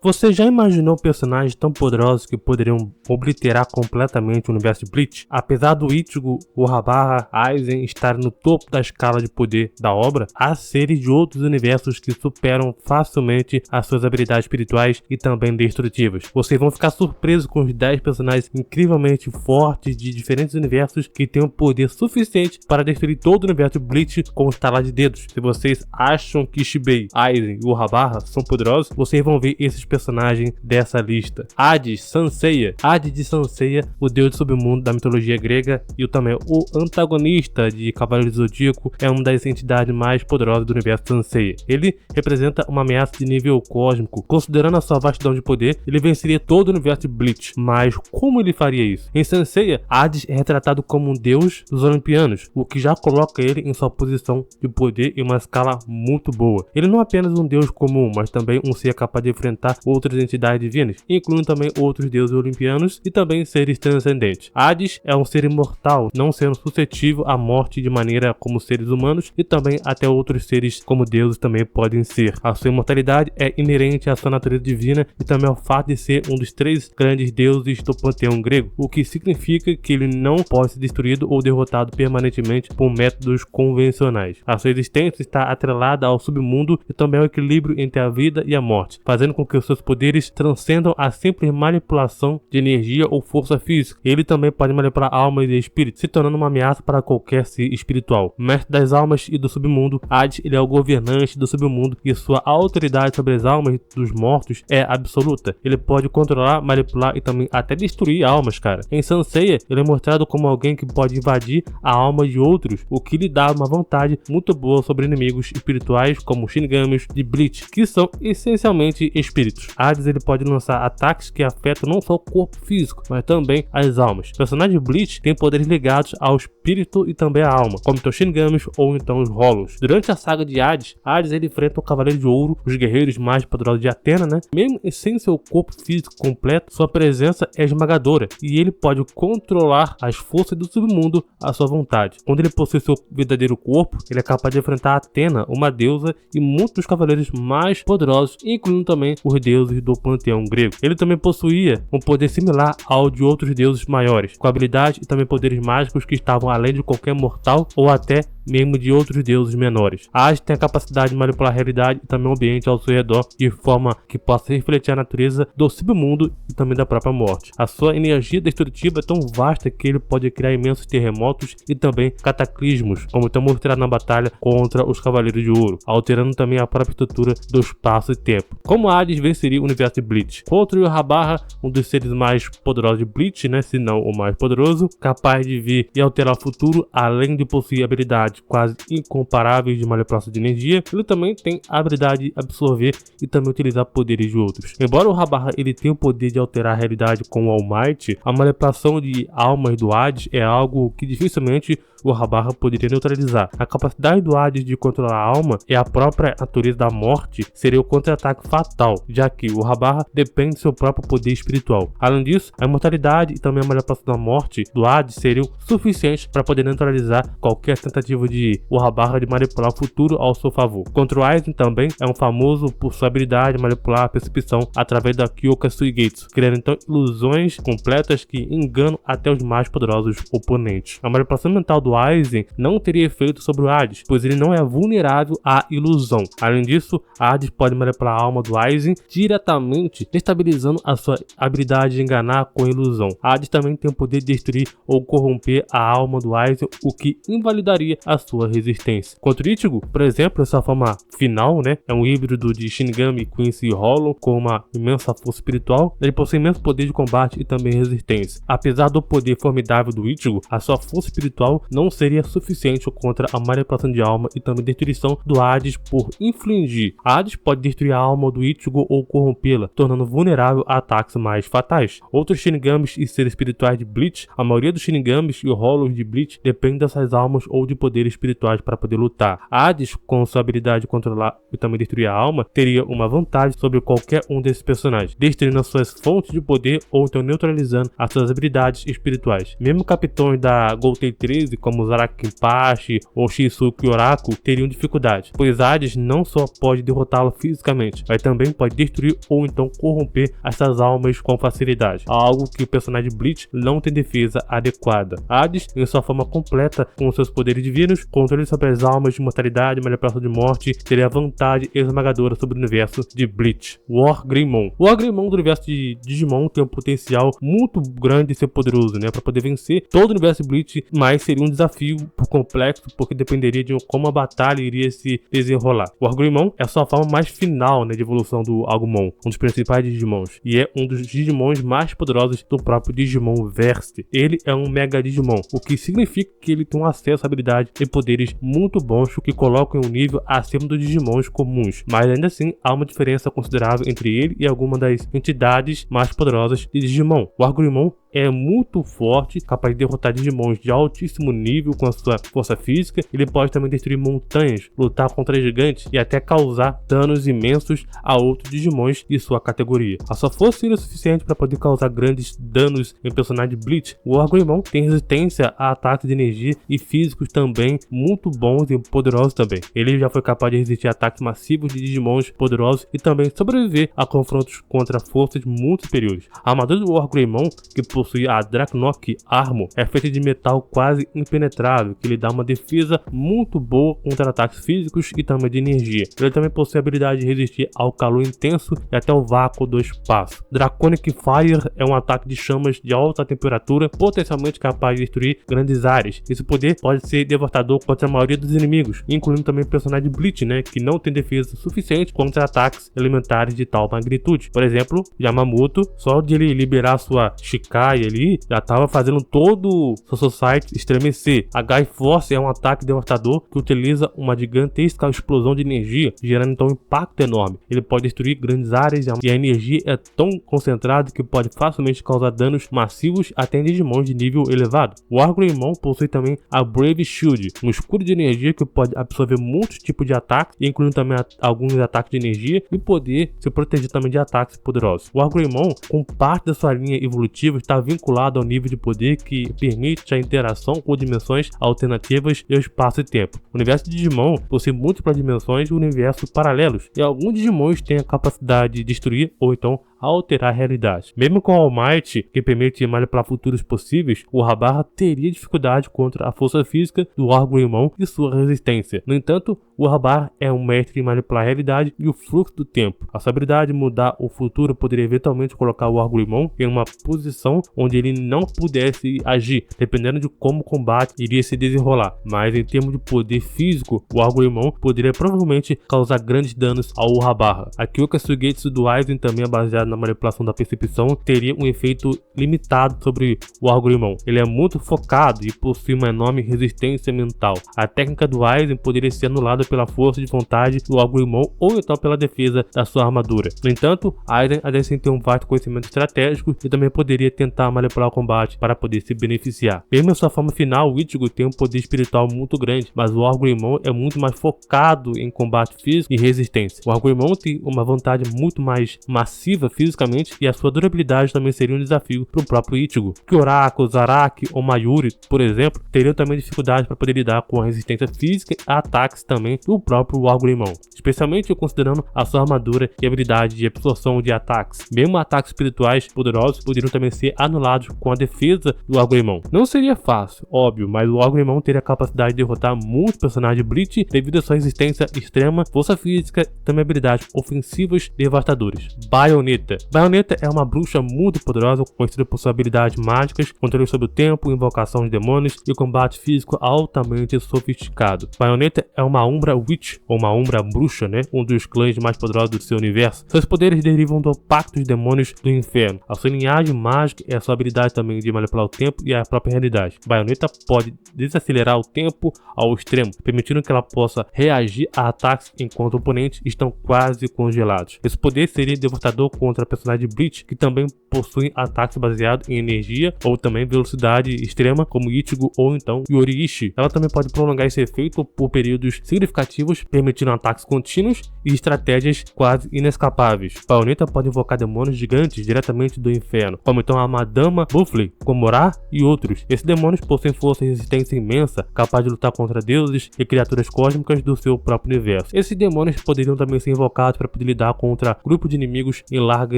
Você já imaginou personagens tão poderosos que poderiam obliterar completamente o universo de Bleach? Apesar do Ichigo, Urahara, Aizen estarem no topo da escala de poder da obra, há seres de outros universos que superam facilmente as suas habilidades espirituais e também destrutivas. Vocês vão ficar surpresos com os 10 personagens incrivelmente fortes de diferentes universos que têm o poder suficiente para destruir todo o universo de Bleach com um estalar de dedos. Se vocês acham que Shibei, Aizen e Urahara são poderosos, vocês vão ver esses personagem dessa lista. Hades Sanseiya. Hades de Sanseiya, o deus do submundo da mitologia grega e também o antagonista de Cavaleiro do Zodíaco, é uma das entidades mais poderosas do universo Sanseiya. Ele representa uma ameaça de nível cósmico. Considerando a sua vastidão de poder, ele venceria todo o universo de Bleach. Mas como ele faria isso? Em Sanseiya, Hades é retratado como um deus dos Olimpianos, o que já coloca ele em sua posição de poder em uma escala muito boa. Ele não é apenas um deus comum, mas também um ser capaz de enfrentar outras entidades divinas, incluindo também outros deuses olimpianos e também seres transcendentes. Hades é um ser imortal, não sendo suscetível à morte de maneira como seres humanos e também até outros seres como deuses também podem ser. A sua imortalidade é inerente à sua natureza divina e também ao fato de ser um dos 3 grandes deuses do panteão grego, o que significa que ele não pode ser destruído ou derrotado permanentemente por métodos convencionais. A sua existência está atrelada ao submundo e também ao equilíbrio entre a vida e a morte, fazendo com que os seus poderes transcendam a simples manipulação de energia ou força física. Ele também pode manipular almas e espíritos, se tornando uma ameaça para qualquer ser espiritual. Mestre das almas e do submundo, Hades ele é o governante do submundo e sua autoridade sobre as almas dos mortos é absoluta. Ele pode controlar, manipular e também até destruir almas, cara. Em Sanseiya, ele é mostrado como alguém que pode invadir a alma de outros, o que lhe dá uma vantagem muito boa sobre inimigos espirituais como os Shinigamis de Bleach, que são essencialmente espíritos. Hades ele pode lançar ataques que afetam não só o corpo físico, mas também as almas. O personagem de Bleach tem poderes ligados ao espírito e também à alma, como os Shinigamis ou então os Hollows. Durante a saga de Hades, Hades ele enfrenta o Cavaleiro de Ouro, os guerreiros mais poderosos de Atena, né? Mesmo sem seu corpo físico completo, sua presença é esmagadora e ele pode controlar as forças do submundo à sua vontade. Quando ele possui seu verdadeiro corpo, ele é capaz de enfrentar Atena, uma deusa, e muitos cavaleiros mais poderosos, incluindo também os deuses do panteão grego. Ele também possuía um poder similar ao de outros deuses maiores, com habilidades e também poderes mágicos que estavam além de qualquer mortal ou até mesmo de outros deuses menores. Hades tem a capacidade de manipular a realidade e também o ambiente ao seu redor de forma que possa refletir a natureza do submundo e também da própria morte. A sua energia destrutiva é tão vasta que ele pode criar imensos terremotos e também cataclismos, como está mostrado na batalha contra os Cavaleiros de Ouro, alterando também a própria estrutura do espaço e tempo. Como Hades venceria o universo de Bleach? Contra o Urahara, um dos seres mais poderosos de Bleach, né, se não o mais poderoso, capaz de vir e alterar o futuro, além de possuir habilidades quase incomparáveis de manipulação de energia, ele também tem a habilidade de absorver e também utilizar poderes de outros. Embora o Urahara ele tenha o poder de alterar a realidade com o All Might, a manipulação de almas do Hades é algo que dificilmente o Urahara poderia neutralizar. A capacidade do Hades de controlar a alma e a própria natureza da morte seria o contra-ataque fatal, já que o Urahara depende do seu próprio poder espiritual. Além disso, a imortalidade e também a manipulação da morte do Hades seriam suficientes para poder neutralizar qualquer tentativa de Urahara de manipular o futuro ao seu favor. Contra o Aizen também é um famoso por sua habilidade de manipular a percepção através da Kyoka Suigetsu, criando então ilusões completas que enganam até os mais poderosos oponentes. A manipulação mental do Aizen não teria efeito sobre o Hades, pois ele não é vulnerável à ilusão. Além disso, Hades pode manipular a alma do Aizen diretamente, destabilizando a sua habilidade de enganar com a ilusão. Hades também tem o poder de destruir ou corromper a alma do Aizen, o que invalidaria a sua resistência. Contra o Ichigo, por exemplo, essa forma final, né, é um híbrido de Shinigami, Quincy e Hollow com uma imensa força espiritual. Ele possui imenso poder de combate e também resistência. Apesar do poder formidável do Ichigo, a sua força espiritual não seria suficiente contra a manipulação de alma e também destruição do Hades por infligir. Hades pode destruir a alma do Ichigo ou corrompê-la, tornando vulnerável a ataques mais fatais. Outros Shinigamis e seres espirituais de Bleach, a maioria dos Shinigamis e Hollows de Bleach dependem dessas almas ou de poder poderes espirituais para poder lutar. Hades, com sua habilidade de controlar e também destruir a alma, teria uma vantagem sobre qualquer um desses personagens, destruindo as suas fontes de poder ou então neutralizando as suas habilidades espirituais. Mesmo capitães da Goltei 13, como Zarak Kenpachi ou Shinsuke Oraku, teriam dificuldade, pois Hades não só pode derrotá-lo fisicamente, mas também pode destruir ou então corromper essas almas com facilidade, algo que o personagem Bleach não tem defesa adequada. Hades, em sua forma completa, com seus poderes divinos, controle sobre as almas de mortalidade, manipulação de morte, teria vantagem esmagadora sobre o universo de Bleach. Wargreymon. O Wargreymon do universo de Digimon tem um potencial muito grande de ser poderoso, né, para poder vencer todo o universo de Bleach, mas seria um desafio por complexo, porque dependeria de como a batalha iria se desenrolar. O Wargreymon é a sua forma mais final, né, de evolução do Agumon, um dos principais Digimons, e é um dos Digimons mais poderosos do próprio Digimon Verse. Ele é um Mega Digimon, o que significa que ele tem um acesso a habilidades e poderes muito bons que colocam em um nível acima dos Digimons comuns, mas ainda assim há uma diferença considerável entre ele e algumas das entidades mais poderosas de Digimon. O Wargreymon é muito forte, capaz de derrotar Digimons de altíssimo nível com a sua força física. Ele pode também destruir montanhas, lutar contra gigantes e até causar danos imensos a outros Digimons de sua categoria. A sua força seria suficiente para poder causar grandes danos em personagens de Bleach. O Wargreymon tem resistência a ataques de energia e físicos também muito bons e poderosos também. Ele já foi capaz de resistir a ataques massivos de Digimons poderosos e também sobreviver a confrontos contra forças muito superiores. A armadura do Wargreymon, que possui a Draknok Armor, é feita de metal quase impenetrável, que lhe dá uma defesa muito boa contra ataques físicos e também de energia. Ele também possui a habilidade de resistir ao calor intenso e até o vácuo do espaço. Draconic Fire é um ataque de chamas de alta temperatura, potencialmente capaz de destruir grandes áreas. Esse poder pode ser devastador contra a maioria dos inimigos, incluindo também o personagem Bleach, né, que não tem defesa suficiente contra ataques elementares de tal magnitude. Por exemplo, Yamamoto, só de ele liberar sua Shikai ali, já estava fazendo todo o seu society estremecer. A Guy-Force é um ataque devastador que utiliza uma gigantesca explosão de energia, gerando então um impacto enorme. Ele pode destruir grandes áreas e a energia é tão concentrada que pode facilmente causar danos massivos até em Digimon de nível elevado. O Wargreymon possui também a Brave Shield, um escudo de energia que pode absorver muitos tipos de ataques, incluindo também alguns ataques de energia, e poder se proteger também de ataques poderosos. O Wargreymon, com parte da sua linha evolutiva, está vinculado ao nível de poder que permite a interação com dimensões alternativas e o espaço e tempo. O universo de Digimon possui múltiplas dimensões e universos paralelos, e alguns Digimons têm a capacidade de destruir ou então alterar a realidade. Mesmo com o All Might, que permite manipular futuros possíveis, o Rabarra teria dificuldade contra a força física do Wargreymon e sua resistência. No entanto, o Rabarra é um mestre em manipular a realidade e o fluxo do tempo. A sua habilidade de mudar o futuro poderia eventualmente colocar o Wargreymon em uma posição onde ele não pudesse agir, dependendo de como o combate iria se desenrolar. Mas em termos de poder físico, o Wargreymon poderia provavelmente causar grandes danos ao Rabarra. A Kyoka Suigetsu do Aizen também é baseada na manipulação da percepção, teria um efeito limitado sobre o Wargreymon. Ele é muito focado e possui uma enorme resistência mental. A técnica do Aizen poderia ser anulada pela força de vontade do Wargreymon ou então pela defesa da sua armadura. No entanto, Aizen deve ter um vasto conhecimento estratégico e também poderia tentar manipular o combate para poder se beneficiar. Mesmo em sua forma final, o Ichigo tem um poder espiritual muito grande, mas o Wargreymon é muito mais focado em combate físico e resistência. O Wargreymon tem uma vantagem muito mais massiva fisicamente e a sua durabilidade também seria um desafio para o próprio Ichigo. Kyoraku, Zaraki ou Mayuri, por exemplo, teriam também dificuldade para poder lidar com a resistência física a ataques também do próprio Wargreymon, especialmente considerando a sua armadura e habilidade de absorção de ataques. Mesmo ataques espirituais poderosos poderiam também ser anulados com a defesa do Wargreymon. Não seria fácil, óbvio, mas o Wargreymon teria a capacidade de derrotar muitos personagens de Bleach devido à sua resistência extrema, força física e também habilidades ofensivas devastadoras. Bayonetta. Bayonetta é uma bruxa muito poderosa, conhecida por suas habilidades mágicas, controle sobre o tempo, invocação de demônios e combate físico altamente sofisticado. Bayonetta é uma Umbra Witch, ou uma Umbra Bruxa, né? Um dos clãs mais poderosos do seu universo. Seus poderes derivam do Pacto dos Demônios do Inferno. A sua linhagem mágica é a sua habilidade também de manipular o tempo e a própria realidade. Bayonetta pode desacelerar o tempo ao extremo, permitindo que ela possa reagir a ataques enquanto oponentes estão quase congelados. Esse poder seria devastador contra contra personagens de Bleach que também possuem ataques baseados em energia ou também velocidade extrema, como Ichigo ou então Yoriishi. Ela também pode prolongar esse efeito por períodos significativos, permitindo ataques contínuos e estratégias quase inescapáveis. Bayonetta pode invocar demônios gigantes diretamente do inferno, como então a Madama Buffy, Komura e outros. Esses demônios possuem força e resistência imensa, capaz de lutar contra deuses e criaturas cósmicas do seu próprio universo. Esses demônios poderiam também ser invocados para poder lidar contra grupos de inimigos em larga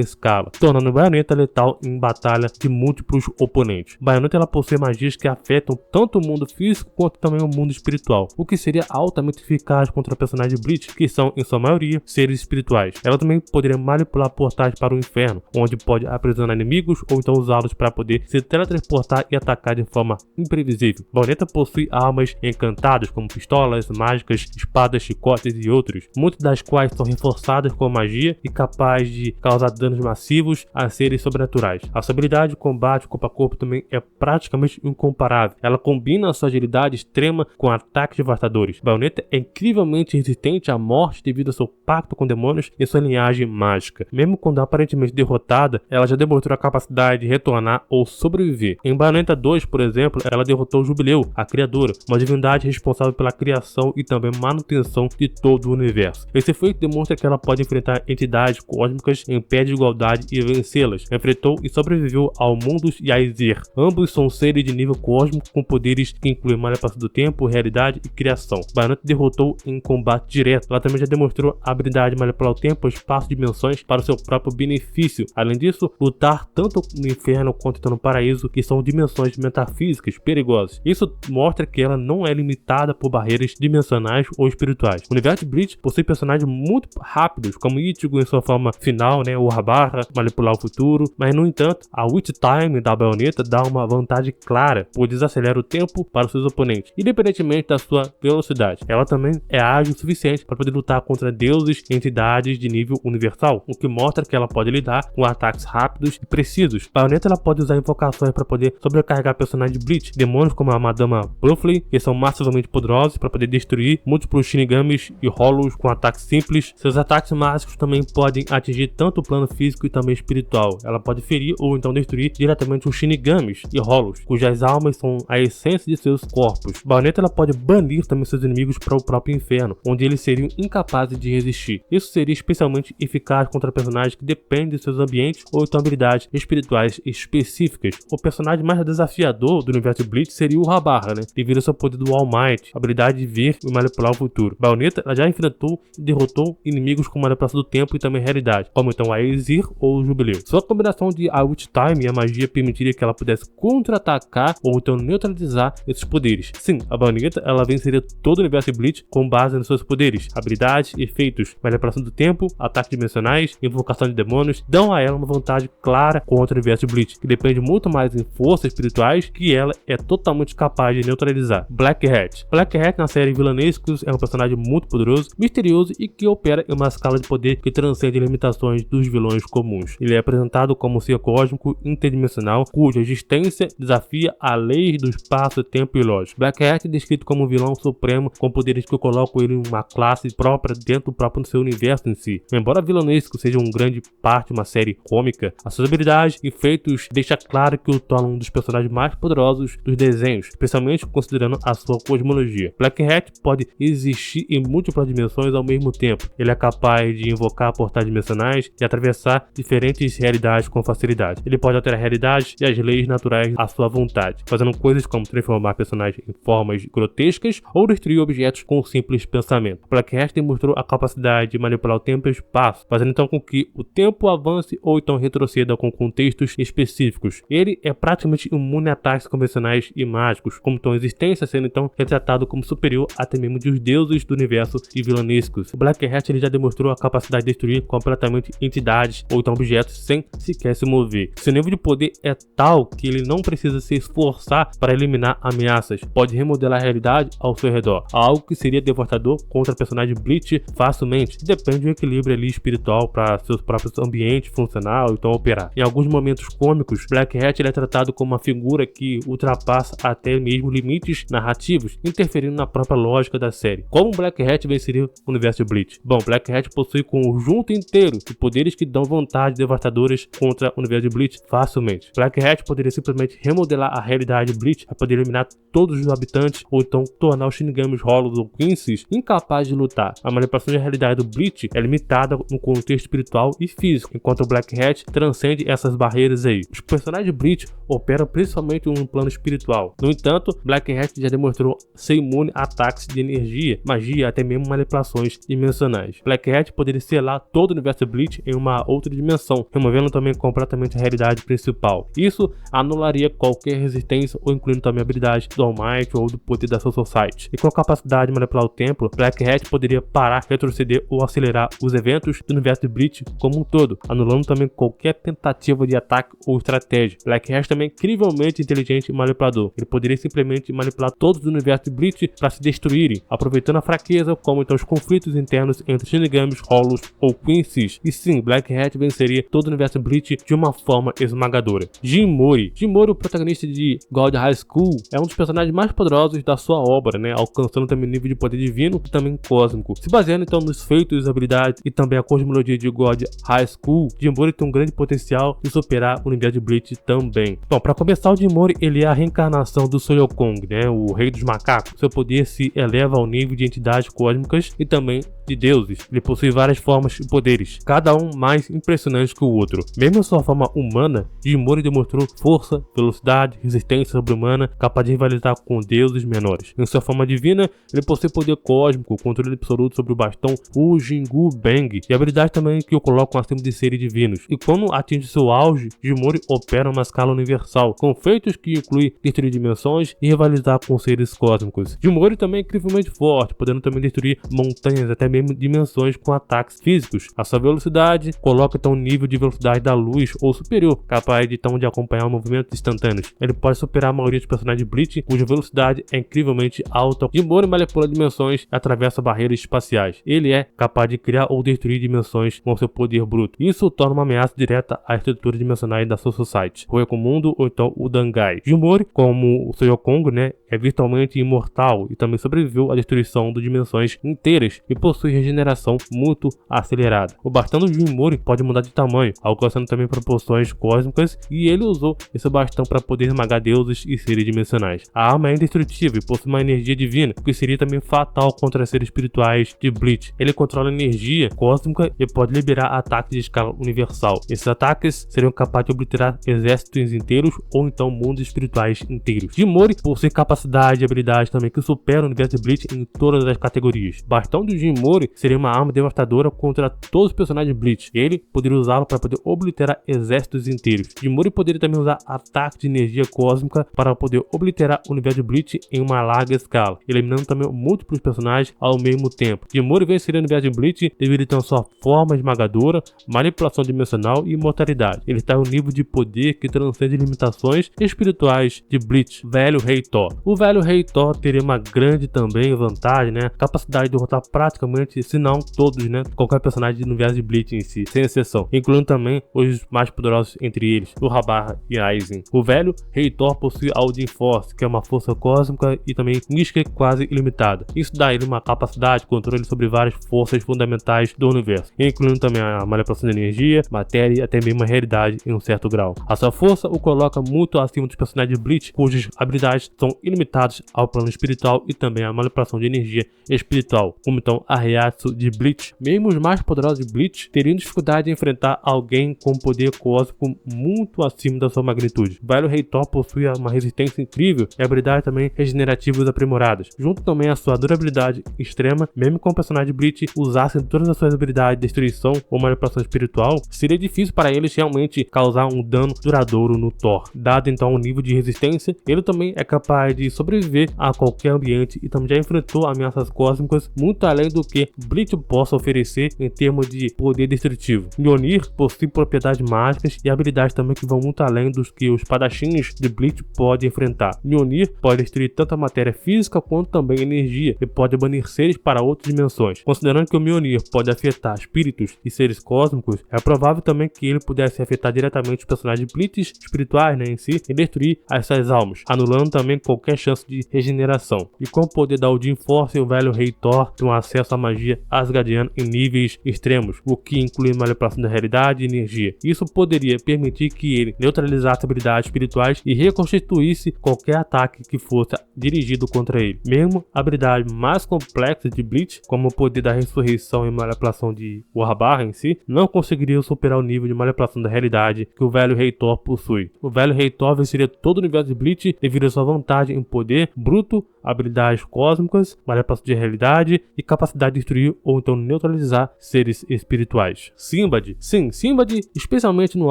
escala, tornando Bayonetta letal em batalha de múltiplos oponentes. Bayonetta ela possui magias que afetam tanto o mundo físico quanto também o mundo espiritual, o que seria altamente eficaz contra personagens de Bleach, que são, em sua maioria, seres espirituais. Ela também poderia manipular portais para o inferno, onde pode aprisionar inimigos ou então usá-los para poder se teletransportar e atacar de forma imprevisível. Bayonetta possui armas encantadas como pistolas, mágicas, espadas, chicotes e outros, muitas das quais são reforçadas com magia e capazes de causar danos massivos a seres sobrenaturais. A sua habilidade de combate corpo a corpo também é praticamente incomparável. Ela combina a sua agilidade extrema com ataques devastadores. Bayonetta é incrivelmente resistente à morte devido ao seu pacto com demônios e sua linhagem mágica. Mesmo quando aparentemente derrotada, ela já demonstrou a capacidade de retornar ou sobreviver. Em Bayonetta 2, por exemplo, ela derrotou Jubileu, a Criadora, uma divindade responsável pela criação e também manutenção de todo o universo. Esse feito demonstra que ela pode enfrentar entidades cósmicas em pé de igualdade e vencê-las. Enfrentou e sobreviveu ao Mundus e a Aesir. Ambos são seres de nível cósmico com poderes que incluem manipulação do tempo, realidade e criação. Bayonetta derrotou em combate direto. Ela também já demonstrou a habilidade de manipular o tempo e espaço de dimensões para o seu próprio benefício. Além disso, lutar tanto no inferno quanto no paraíso, que são dimensões metafísicas perigosas. Isso mostra que ela não é limitada por barreiras dimensionais ou espirituais. O universo de Bleach possui personagens muito rápidos, como Ichigo em sua forma final, o Habarra, manipular o futuro, mas no entanto, a Witch Time da Bayonetta dá uma vantagem clara, pois desacelera o tempo para os seus oponentes, independentemente da sua velocidade. Ela também é ágil o suficiente para poder lutar contra deuses e entidades de nível universal, o que mostra que ela pode lidar com ataques rápidos e precisos. Bayonetta ela pode usar invocações para poder sobrecarregar personagens de Bleach, demônios como a Madama Buffy, que são massivamente poderosos para poder destruir múltiplos Shinigamis e Hollows com ataques simples. Seus ataques mágicos também podem atingir tanto o plano físico e também espiritual. Ela pode ferir ou então destruir diretamente os Shinigamis e Hollows, cujas almas são a essência de seus corpos. Bayonetta ela pode banir também seus inimigos para o próprio inferno, onde eles seriam incapazes de resistir. Isso seria especialmente eficaz contra personagens que dependem de seus ambientes ou então habilidades espirituais específicas. O personagem mais desafiador do universo de Bleach seria o Habarra, devido ao seu poder do All Might, a habilidade de ver e manipular o futuro. Bayonetta ela já enfrentou e derrotou inimigos com manipulação do tempo e também realidade, como então a Aesir ou o Jubileu. Sua combinação de a Witch Time e a magia permitiria que ela pudesse contra-atacar ou então neutralizar esses poderes. Sim, a Bayonetta ela venceria todo o universo de Bleach com base nos seus poderes, habilidades, efeitos, manipulação do tempo, ataques dimensionais, invocação de demônios, dão a ela uma vantagem clara contra o universo de Bleach, que depende muito mais em forças espirituais que ela é totalmente capaz de neutralizar. Black Hat. Black Hat na série Villanescos é um personagem muito poderoso, misterioso e que opera em uma escala de poder que transcende limitações dos vilões comuns. Ele é apresentado como um ser cósmico interdimensional cuja existência desafia a leis do espaço, tempo e lógica. Black Hat é descrito como um vilão supremo com poderes que colocam ele em uma classe própria dentro do próprio seu universo em si. Embora Villanesco seja uma grande parte de uma série cômica, as suas habilidades e feitos deixa claro que o tornam um dos personagens mais poderosos dos desenhos, especialmente considerando a sua cosmologia. Black Hat pode existir em múltiplas dimensões ao mesmo tempo. Ele é capaz de invocar portais dimensionais e atravessar diferentes realidades com facilidade. Ele pode alterar a realidade e as leis naturais à sua vontade, fazendo coisas como transformar personagens em formas grotescas ou destruir objetos com um simples pensamento. Black Hat demonstrou a capacidade de manipular o tempo e o espaço, fazendo então com que o tempo avance ou então retroceda com contextos específicos. Ele é praticamente imune a ataques convencionais e mágicos, como então a existência sendo então retratado como superior até mesmo dos deuses do universo de Villanescos. O Black Hat ele já demonstrou a capacidade de destruir completamente entidades ou então objetos sem sequer se mover. Seu nível de poder é tal que ele não precisa se esforçar para eliminar ameaças, pode remodelar a realidade ao seu redor, algo que seria devastador contra o personagem Bleach facilmente. Depende do equilíbrio ali espiritual para seus próprios ambientes funcionar ou então operar. Em alguns momentos cômicos, Black Hat ele é tratado como uma figura que ultrapassa até mesmo limites narrativos, interferindo na própria lógica da série. Como Black Hat venceria o universo de Bleach? Bom, Black Hat possui um conjunto inteiro de poderes que dão vantagens devastadoras contra o universo de Bleach facilmente. Black Hat poderia simplesmente remodelar a realidade de Bleach para poder eliminar todos os habitantes ou então tornar os Shinigamis Hollows ou Quincy's incapazes de lutar. A manipulação de realidade do Bleach é limitada no contexto espiritual e físico, enquanto o Black Hat transcende essas barreiras aí. Os personagens de Bleach operam principalmente em um plano espiritual. No entanto, Black Hat já demonstrou ser imune a ataques de energia, magia, até mesmo manipulações dimensionais. Black Hat poderia selar todo o universo de Bleach em uma outra dimensão, removendo também completamente a realidade principal. Isso anularia qualquer resistência ou incluindo também a habilidade do All Might ou do poder da Soul Society. E com a capacidade de manipular o tempo, Black Hat poderia parar, retroceder ou acelerar os eventos do universo de Bleach como um todo, anulando também qualquer tentativa de ataque ou estratégia. Black Hat também é incrivelmente inteligente e manipulador. Ele poderia simplesmente manipular todos os universos de Bleach para se destruírem, aproveitando a fraqueza, como então os conflitos internos entre Shinigamis, Hollows ou Quincy's. E sim, Black Hat venceria todo o universo de Bleach de uma forma esmagadora. Jin Mori. Jin Mori, o protagonista de God High School, é um dos personagens mais poderosos da sua obra, alcançando também nível de poder divino e também cósmico. Se baseando então nos feitos, habilidades e também a cosmologia de God High School, Jin Mori tem um grande potencial de superar o universo de Bleach também. Bom, para começar, o Jin Mori ele é a reencarnação do Soyokong, o rei dos macacos. Seu poder se eleva ao nível de entidades cósmicas e também de deuses. Ele possui várias formas e poderes, cada um mais impressionante que o outro. Mesmo em sua forma humana, Jin Mori demonstrou força, velocidade, resistência sobre-humana, capaz de rivalizar com deuses menores. Em sua forma divina, ele possui poder cósmico, controle absoluto sobre o bastão Ujingu Bang e habilidades também que o colocam acima de seres divinos. E quando atinge seu auge, Jin Mori opera uma escala universal, com feitos que incluem destruir dimensões e rivalizar com seres cósmicos. Jin Mori também é incrivelmente forte, podendo também destruir montanhas, até mesmo dimensões com ataques físicos. A sua velocidade coloca então um nível de velocidade da luz ou superior, capaz de acompanhar movimentos instantâneos. Ele pode superar a maioria dos personagens de Bleach, cuja velocidade é incrivelmente alta. Jin Mori manipula dimensões e atravessa barreiras espaciais. Ele é capaz de criar ou destruir dimensões com seu poder bruto. Isso torna uma ameaça direta às estruturas dimensionais da Soul Society, o Ekomundo ou então o Dangai. Jin Mori, como o Soyokong, é virtualmente imortal e também sobreviveu à destruição de dimensões inteiras e possui regeneração muito acelerada. O bastão do Jin Mori pode mudar de tamanho, alcançando também proporções cósmicas, e ele usou esse bastão para poder esmagar deuses e seres dimensionais. A arma é indestrutível e possui uma energia divina, o que seria também fatal contra seres espirituais de Bleach. Ele controla energia cósmica e pode liberar ataques de escala universal. Esses ataques seriam capazes de obliterar exércitos inteiros ou então mundos espirituais inteiros. Jin Mori possui capacidade e habilidades também que superam o universo de Bleach em todas as categorias. O bastão do Jin Mori seria uma arma devastadora contra todos os personagens de Bleach. Ele poderia usá-lo para poder obliterar exércitos inteiros. Jin Mori poderia também usar ataques de energia cósmica para poder obliterar o universo de Bleach em uma larga escala, eliminando também múltiplos personagens ao mesmo tempo. Jin Mori venceria o universo de Bleach devido então à sua forma esmagadora, manipulação dimensional e imortalidade. Ele está em um nível de poder que transcende limitações espirituais de Bleach. Velho Rei Thor. O Velho Rei Thor teria uma grande também vantagem, capacidade de derrotar praticamente, se não todos, qualquer personagem do universo de Bleach em si, sem exceção, incluindo também os mais poderosos entre eles, o Rabarra e Aizen. O Velho Rei Thor possui a Odin Force, que é uma força cósmica e também mística quase ilimitada. Isso dá a ele uma capacidade de controle sobre várias forças fundamentais do universo, incluindo também a manipulação de energia, matéria e até mesmo a realidade em um certo grau. A sua força o coloca muito acima dos personagens de Bleach, cujas habilidades são ilimitadas ao plano espiritual e também a manipulação de energia espiritual, como então a Reiatsu de Bleach. Mesmo os mais poderosos de Bleach teriam dificuldade em enfrentar alguém com poder cósmico muito acima da sua magnitude. O Velho Rei Thor possui uma resistência incrível e habilidades também regenerativas aprimoradas, junto também à sua durabilidade extrema. Mesmo com o personagem de Bleach usassem todas as suas habilidades de destruição ou manipulação espiritual, seria difícil para eles realmente causar um dano duradouro no Thor. Dado então o nível de resistência, ele também é capaz de sobreviver a qualquer ambiente e também já enfrentou ameaças cósmicas muito além do que Bleach possa oferecer em termos de poder destrutivo. Mjolnir possui propriedades mágicas e habilidades também que vão muito além dos que os espadachins de Bleach podem enfrentar. Mjolnir pode destruir tanto a matéria física quanto também a energia e pode banir seres para outras dimensões. Considerando que o Mjolnir pode afetar espíritos e seres cósmicos, é provável também que ele pudesse afetar diretamente os personagens de Bleach espirituais em si e destruir essas almas, anulando também qualquer chance de regeneração. E com o poder da Odin Force, o Velho Rei Thor tem um acesso à magia asgardiana em níveis extremos, o que inclui poder manipulação da realidade e energia. Isso poderia permitir que ele neutralizasse habilidades espirituais e reconstituísse qualquer ataque que fosse dirigido contra ele. Mesmo habilidades mais complexas de Bleach, como o poder da ressurreição e manipulação de Urahara em si, não conseguiriam superar o nível de manipulação da realidade que o velho Reitor possui. O velho Reitor venceria todo o universo de Bleach devido à sua vantagem em poder bruto, habilidades cósmicas, manipulação de realidade e capacidade de destruir ou então neutralizar seres espirituais. Sinbad. Sim, Sinbad, especialmente no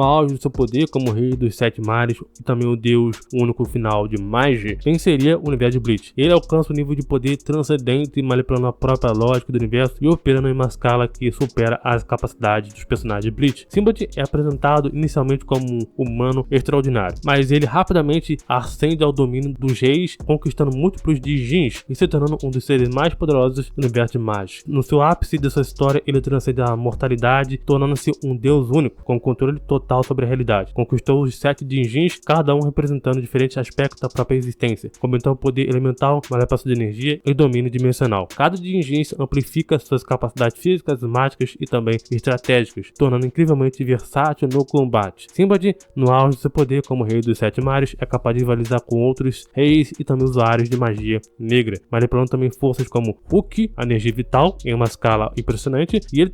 auge do seu poder como rei dos 7 mares e também o deus único final de Magi, venceria o universo de Bleach. Ele alcança um nível de poder transcendente, manipulando a própria lógica do universo e operando em uma escala que supera as capacidades dos personagens de Bleach. Sinbad é apresentado inicialmente como um humano extraordinário, mas ele rapidamente ascende ao domínio dos reis, conquistando múltiplos de Jins e se tornando um dos seres mais poderosos do universo de Magi. No seu ápice de sua história, ele transcende a mortalidade, tornando-se um deus único, com controle total sobre a realidade. Conquistou os 7 Jins, cada um representando diferentes aspectos da própria existência, como então o poder elemental, manipulação de energia e domínio dimensional. Cada Jins amplifica suas capacidades físicas, mágicas e também estratégicas, tornando incrivelmente versátil no combate. Sinbad, no auge do seu poder como rei dos 7 mares, é capaz de rivalizar com outros reis e também usuários de magia negra, manipulando também forças como Hulk, a energia vital, em uma escala impressionante, e ele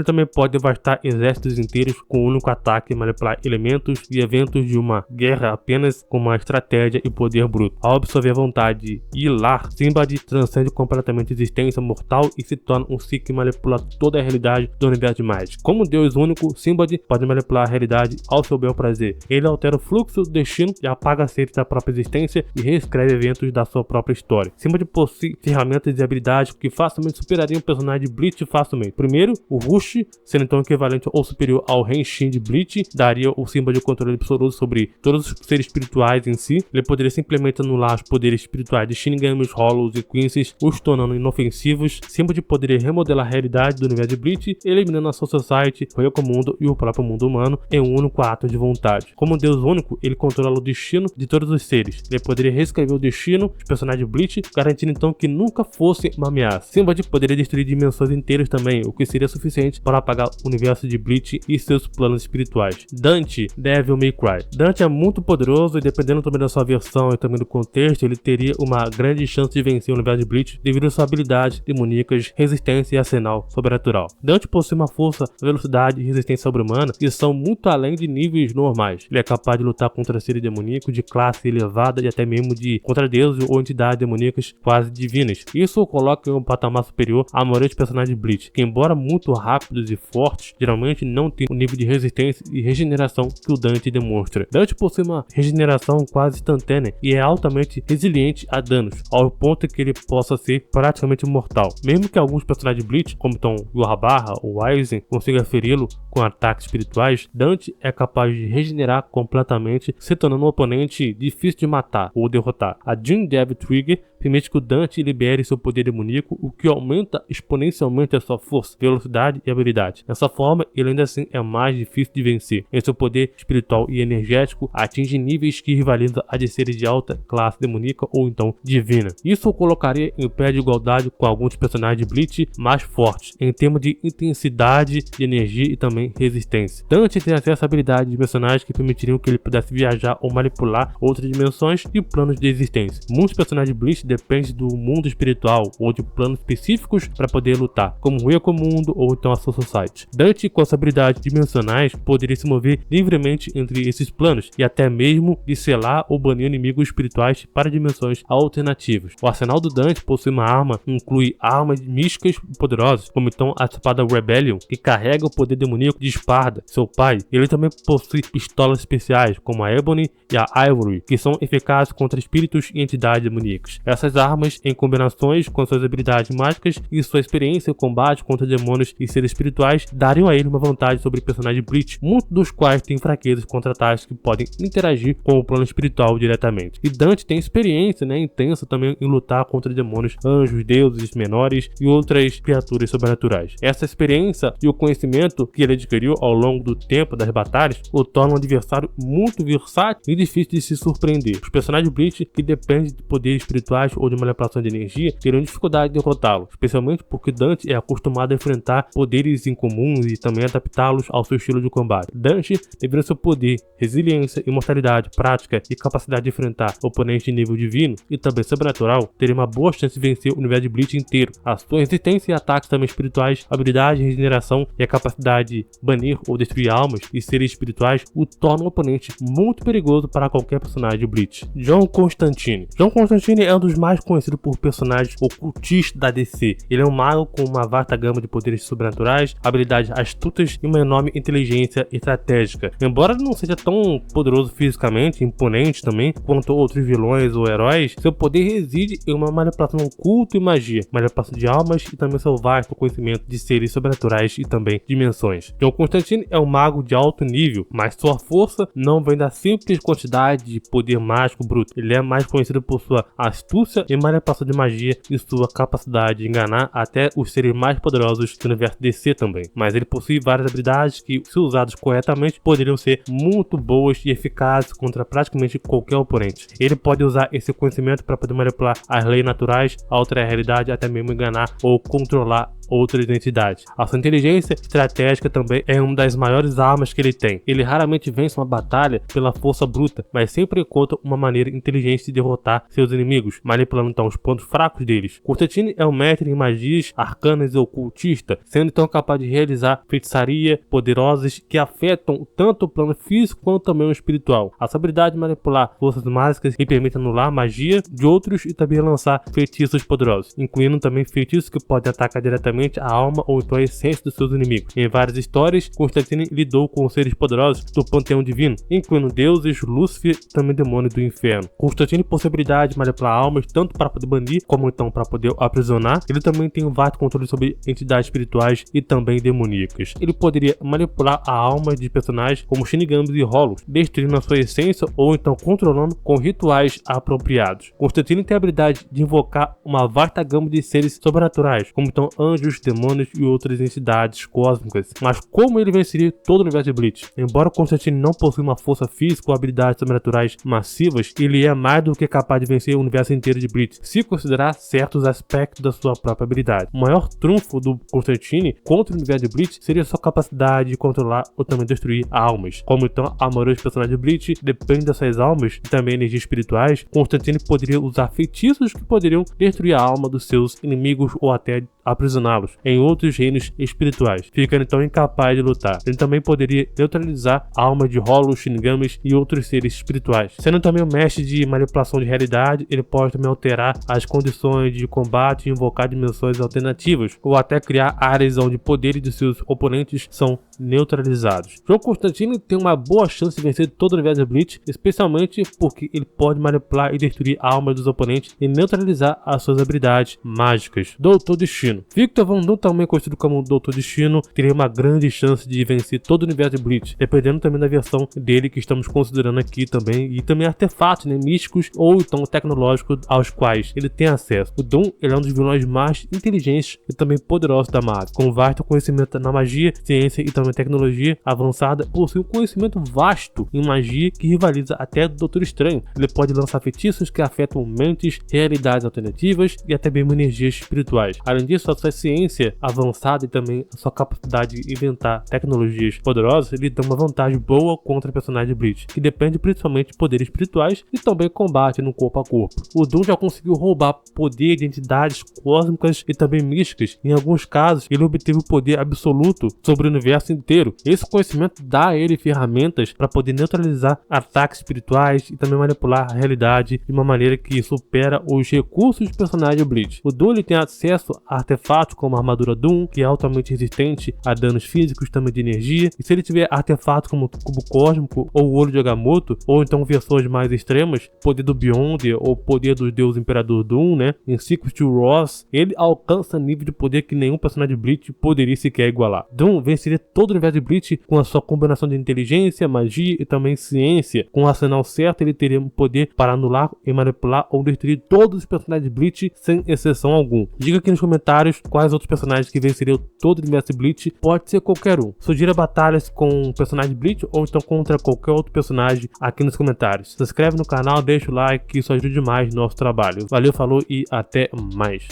também pode devastar exércitos inteiros com um único ataque e manipular elementos e eventos de uma guerra apenas com uma estratégia e poder bruto. Ao absorver a vontade e hilar, Sinbad transcende completamente a existência mortal e se torna um ser que manipula toda a realidade do universo de Magi. Como Deus único, Sinbad pode manipular a realidade ao seu bel prazer. Ele altera o fluxo do destino e apaga seres da própria existência e reescreve eventos da sua própria história. Sinbad possui ferramentas e habilidades que facilmente superariam o personagem de Bleach facilmente. Primeiro, o Rush, sendo então equivalente ou superior ao Henshin de Bleach, daria ao Sinbad o controle absoluto sobre todos os seres espirituais em si. Ele poderia simplesmente anular os poderes espirituais de Shinigamis, Hollows e Quincy's, os tornando inofensivos. Sinbad poderia remodelar a realidade do universo de Bleach, eliminando a Soul Society, o Yokomundo e o próprio mundo humano em um único ato de vontade. Como Deus único, ele controla o destino de todos os seres. Ele poderia reescrever o destino dos personagens de Bleach, garantindo então que nunca fosse uma ameaça. Sinbad poderia destruir dimensões inteiras também, o que seria suficiente para apagar o universo de Bleach e seus planos espirituais. Dante, Devil May Cry. Dante é muito poderoso e dependendo também da sua versão e também do contexto, ele teria uma grande chance de vencer o universo de Bleach devido às suas habilidades demoníacas, resistência e arsenal sobrenatural. Dante possui uma força, velocidade e resistência sobre-humana que são muito além de níveis normais. Ele é capaz de lutar contra seres demoníacos de classe elevada e até mesmo contra deuses ou entidades demoníacas quase divinas. Isso o coloca em um patamar superior à maioria dos personagens de Bleach, que embora muito rápidos e fortes, geralmente não tem o nível de resistência e regeneração que o Dante demonstra. Dante possui uma regeneração quase instantânea e é altamente resiliente a danos, ao ponto que ele possa ser praticamente mortal. Mesmo que alguns personagens de Bleach, como Urahara ou Aizen, consigam feri-lo com ataques espirituais, Dante é capaz de regenerar completamente, se tornando um oponente difícil de matar ou derrotar. A Jin Dev Trigger permite que o Dante libere seu poder demoníaco, o que aumenta exponencialmente a sua força, velocidade e habilidade. Dessa forma, ele ainda assim é mais difícil de vencer, em seu poder espiritual e energético atinge níveis que rivalizam a de seres de alta classe demoníaca ou então divina. Isso o colocaria em pé de igualdade com alguns personagens de Bleach mais fortes, em termos de intensidade, de energia e também resistência. Dante tem acesso a habilidades dimensionais que permitiriam que ele pudesse viajar ou manipular outras dimensões e planos de existência. Muitos personagens de Bleach dependem do mundo espiritual ou de planos específicos para poder lutar, como o Yokomundo ou então a Soul Society. Dante, com as habilidades dimensionais, poderia se mover livremente entre esses planos e até mesmo de selar ou banir inimigos espirituais para dimensões alternativas. O arsenal do Dante possui uma arma, inclui armas místicas poderosas, como então a espada Rebellion, que carrega o poder demoníaco de Sparda, seu pai. Ele também possui pistolas especiais, como a Ebony e a Ivory, que são eficazes contra espíritos e entidades demoníacas. Essas armas, em combinações com suas habilidades mágicas e sua experiência em combate contra demônios e seres espirituais, dariam a ele uma vantagem sobre o personagem Bleach, muitos dos quais têm fraquezas contra ataques que podem interagir com o plano espiritual diretamente. E Dante tem experiência intensa também em lutar contra demônios, anjos, deuses menores e outras criaturas sobrenaturais. Essa experiência e o conhecimento que ele adquiriu ao longo do tempo das batalhas o tornam um adversário muito versátil e difícil de se surpreender. Os personagens Bleach que dependem do poder poderes espirituais ou de manipulação de energia teriam dificuldade de derrotá-lo, especialmente porque Dante é acostumado a enfrentar poderes incomuns e também adaptá-los ao seu estilo de combate. Dante, devido ao seu poder, resiliência, imortalidade, prática e capacidade de enfrentar oponentes de nível divino e também sobrenatural, teria uma boa chance de vencer o universo de Bleach inteiro. A sua resistência e ataques também espirituais, habilidade de regeneração e a capacidade de banir ou destruir almas e seres espirituais o tornam um oponente muito perigoso para qualquer personagem de Bleach. John Constantine. John Constantine é um dos mais conhecidos por personagens ocultistas da DC. Ele é um mago com uma vasta gama de poderes sobrenaturais, habilidades astutas e uma enorme inteligência estratégica. Embora não seja tão poderoso fisicamente, imponente também, quanto outros vilões ou heróis, seu poder reside em uma manipulação oculta e magia, manipulação de almas e também seu vasto conhecimento de seres sobrenaturais e também dimensões. John Constantine é um mago de alto nível, mas sua força não vem da simples quantidade de poder mágico bruto. Ele é mais conhecido por sua astúcia e manipulação de magia e sua capacidade de enganar até os seres mais poderosos do universo DC também. Mas ele possui várias habilidades que, se usadas corretamente, poderiam ser muito boas e eficazes contra praticamente qualquer oponente. Ele pode usar esse conhecimento para poder manipular as leis naturais, alterar a realidade, até mesmo enganar ou controlar outras entidades. A sua inteligência estratégica também é uma das maiores armas que ele tem. Ele raramente vence uma batalha pela força bruta, mas sempre encontra uma maneira inteligente de derrotar seus inimigos, manipulando então os pontos fracos deles. Constantine é um mestre em magias arcanas e ocultista, sendo então capaz de realizar feitiçaria poderosas que afetam tanto o plano físico quanto também o espiritual. A sua habilidade de manipular forças mágicas lhe permite anular a magia de outros e também lançar feitiços poderosos, incluindo também feitiços que podem atacar diretamente a alma ou então a essência dos seus inimigos. Em várias histórias, Constantine lidou com seres poderosos do panteão divino, incluindo deuses, Lúcifer e também demônios do inferno. Constantine possui a habilidade de manipular almas tanto para poder banir como então para poder aprisionar. Ele também tem um vasto controle sobre entidades espirituais e também demoníacas. Ele poderia manipular a alma de personagens como Shinigamis e Hollows, destruindo a sua essência ou então controlando com rituais apropriados. Constantine tem a habilidade de invocar uma vasta gama de seres sobrenaturais, como então anjos, demônios e outras entidades cósmicas. Mas como ele venceria todo o universo de Bleach? Embora Constantine não possua uma força física ou habilidades sobrenaturais massivas, ele é mais do que capaz de vencer o universo inteiro de Bleach, se considerar certos aspectos da sua própria habilidade. O maior trunfo do Constantine contra o universo de Bleach seria sua capacidade de controlar ou também destruir almas. Como então a maioria dos personagens de Bleach depende dessas almas e também energias espirituais, Constantine poderia usar feitiços que poderiam destruir a alma dos seus inimigos ou até aprisioná-los em outros reinos espirituais, ficando então incapaz de lutar. Ele também poderia neutralizar a alma de Hollows, Shinigamis e outros seres espirituais. Sendo também um mestre de manipulação de realidade, ele pode também alterar as condições de combate e invocar dimensões alternativas, ou até criar áreas onde poderes de seus oponentes são neutralizados. John Constantine tem uma boa chance de vencer todo o universo de Bleach, especialmente porque ele pode manipular e destruir a alma dos oponentes e neutralizar as suas habilidades mágicas. Doutor Destino. Victor Von Doom, também conhecido como Doutor Destino, teria uma grande chance de vencer todo o universo de Bleach, dependendo também da versão dele que estamos considerando aqui também, e também artefatos, né, místicos ou então tecnológicos aos quais ele tem acesso. O Doom, ele é um dos vilões mais inteligentes e também poderosos da Marvel, com vasto conhecimento na magia, ciência e também tecnologia avançada, possui um conhecimento vasto em magia que rivaliza até do Doutor Estranho. Ele pode lançar feitiços que afetam mentes, realidades alternativas e até mesmo energias espirituais. Além disso, a sua ciência avançada e também a sua capacidade de inventar tecnologias poderosas, ele tem uma vantagem boa contra o personagem de Bleach, que depende principalmente de poderes espirituais e também combate no corpo a corpo. O Doom já conseguiu roubar poder de entidades cósmicas e também místicas. Em alguns casos, ele obteve o poder absoluto sobre o universo inteiro. Esse conhecimento dá a ele ferramentas para poder neutralizar ataques espirituais e também manipular a realidade de uma maneira que supera os recursos do personagem de Bleach. O Doom, ele tem acesso a artefatos como a armadura Doom, que é altamente resistente a danos físicos também de energia, e se ele tiver artefatos como o cubo cósmico ou o olho de Agamotto, ou então versões mais extremas, poder do Beyonder ou poder do deus imperador Doom, né, em Secret to Ross, ele alcança nível de poder que nenhum personagem de Bleach poderia sequer igualar. Doom venceria todo o universo de Bleach com a sua combinação de inteligência, magia e também ciência. Com o arsenal certo, ele teria poder para anular e manipular ou destruir todos os personagens de Bleach sem exceção alguma. Diga aqui nos comentários quais quais outros personagens que venceriam todo o universo Bleach. Pode ser qualquer um. Sugira batalhas com o personagem Bleach ou então contra qualquer outro personagem aqui nos comentários. Se inscreve no canal, deixa o like, que isso ajuda demais no nosso trabalho. Valeu, falou e até mais.